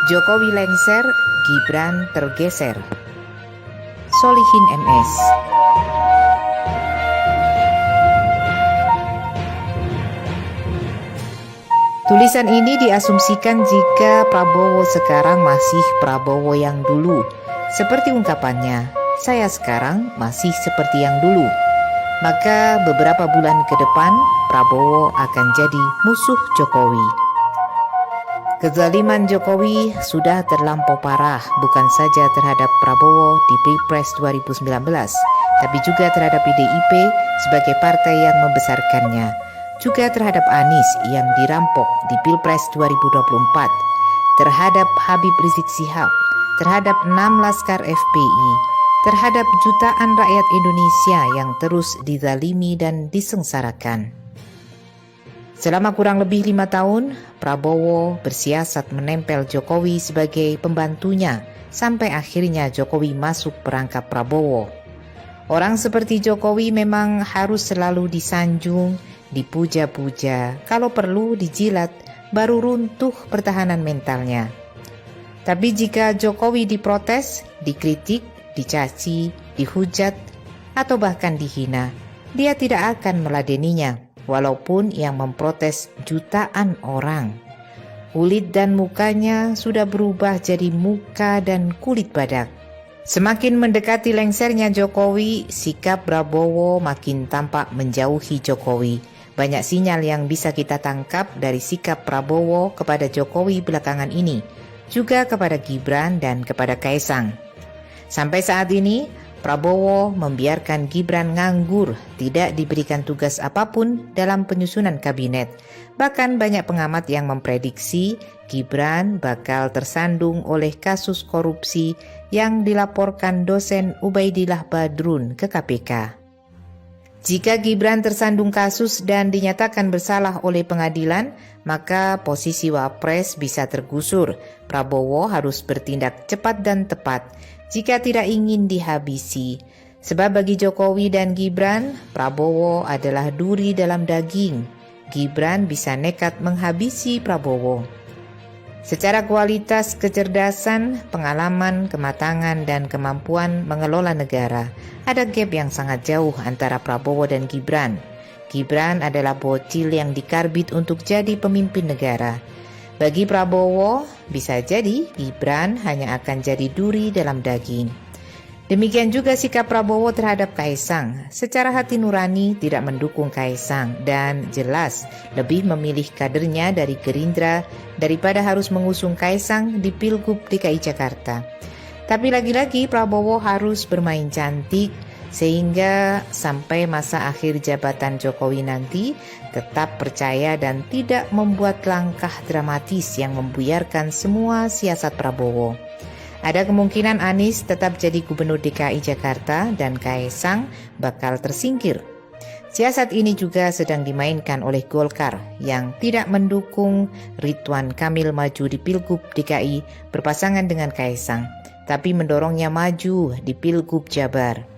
Jokowi lengser, Gibran tergeser. Solihin MS. Tulisan ini diasumsikan jika Prabowo sekarang masih Prabowo yang dulu. Seperti ungkapannya, saya sekarang masih seperti yang dulu. Maka beberapa bulan ke depan, Prabowo akan jadi musuh Jokowi. Kezaliman Jokowi sudah terlampau parah, bukan saja terhadap Prabowo di Pilpres 2019, tapi juga terhadap PDIP sebagai partai yang membesarkannya, juga terhadap Anies yang dirampok di Pilpres 2024, terhadap Habib Rizik Syihab, terhadap 6 laskar FPI, terhadap jutaan rakyat Indonesia yang terus dizalimi dan disengsarakan. Selama kurang lebih 5 tahun, Prabowo bersiasat menempel Jokowi sebagai pembantunya sampai akhirnya Jokowi masuk perangkap Prabowo. Orang seperti Jokowi memang harus selalu disanjung, dipuja-puja, kalau perlu dijilat, baru runtuh pertahanan mentalnya. Tapi jika Jokowi diprotes, dikritik, dicaci, dihujat, atau bahkan dihina, dia tidak akan meladeninya. Walaupun yang memprotes jutaan orang. Kulit dan mukanya sudah berubah jadi muka dan kulit badak. Semakin mendekati lengsernya Jokowi, sikap Prabowo makin tampak menjauhi Jokowi. Banyak sinyal yang bisa kita tangkap dari sikap Prabowo kepada Jokowi belakangan ini, juga kepada Gibran dan kepada Kaesang. Sampai saat ini, Prabowo membiarkan Gibran nganggur, tidak diberikan tugas apapun dalam penyusunan kabinet. Bahkan banyak pengamat yang memprediksi Gibran bakal tersandung oleh kasus korupsi yang dilaporkan dosen Ubaidillah Badrun ke KPK. Jika Gibran tersandung kasus dan dinyatakan bersalah oleh pengadilan, maka posisi Wapres bisa tergusur. Prabowo harus bertindak cepat dan tepat jika tidak ingin dihabisi. Sebab bagi Jokowi dan Gibran, Prabowo adalah duri dalam daging. Gibran bisa nekat menghabisi Prabowo. Secara kualitas kecerdasan, pengalaman, kematangan, dan kemampuan mengelola negara, ada gap yang sangat jauh antara Prabowo dan Gibran. Gibran adalah bocil yang dikarbit untuk jadi pemimpin negara. Bagi Prabowo, bisa jadi Gibran hanya akan jadi duri dalam daging. Demikian juga sikap Prabowo terhadap Kaesang. Secara hati nurani tidak mendukung Kaesang dan jelas lebih memilih kadernya dari Gerindra daripada harus mengusung Kaesang di Pilgub DKI Jakarta. Tapi lagi-lagi Prabowo harus bermain cantik sehingga sampai masa akhir jabatan Jokowi nanti tetap percaya dan tidak membuat langkah dramatis yang membuyarkan semua siasat Prabowo. Ada kemungkinan Anies tetap jadi gubernur DKI Jakarta dan Kaesang bakal tersingkir. Siasat ini juga sedang dimainkan oleh Golkar yang tidak mendukung Ridwan Kamil maju di Pilgub DKI berpasangan dengan Kaesang, tapi mendorongnya maju di Pilgub Jabar.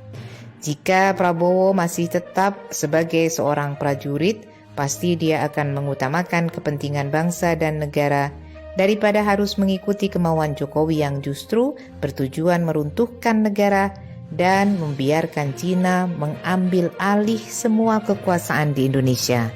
Jika Prabowo masih tetap sebagai seorang prajurit, pasti dia akan mengutamakan kepentingan bangsa dan negara daripada harus mengikuti kemauan Jokowi yang justru bertujuan meruntuhkan negara dan membiarkan Cina mengambil alih semua kekuasaan di Indonesia.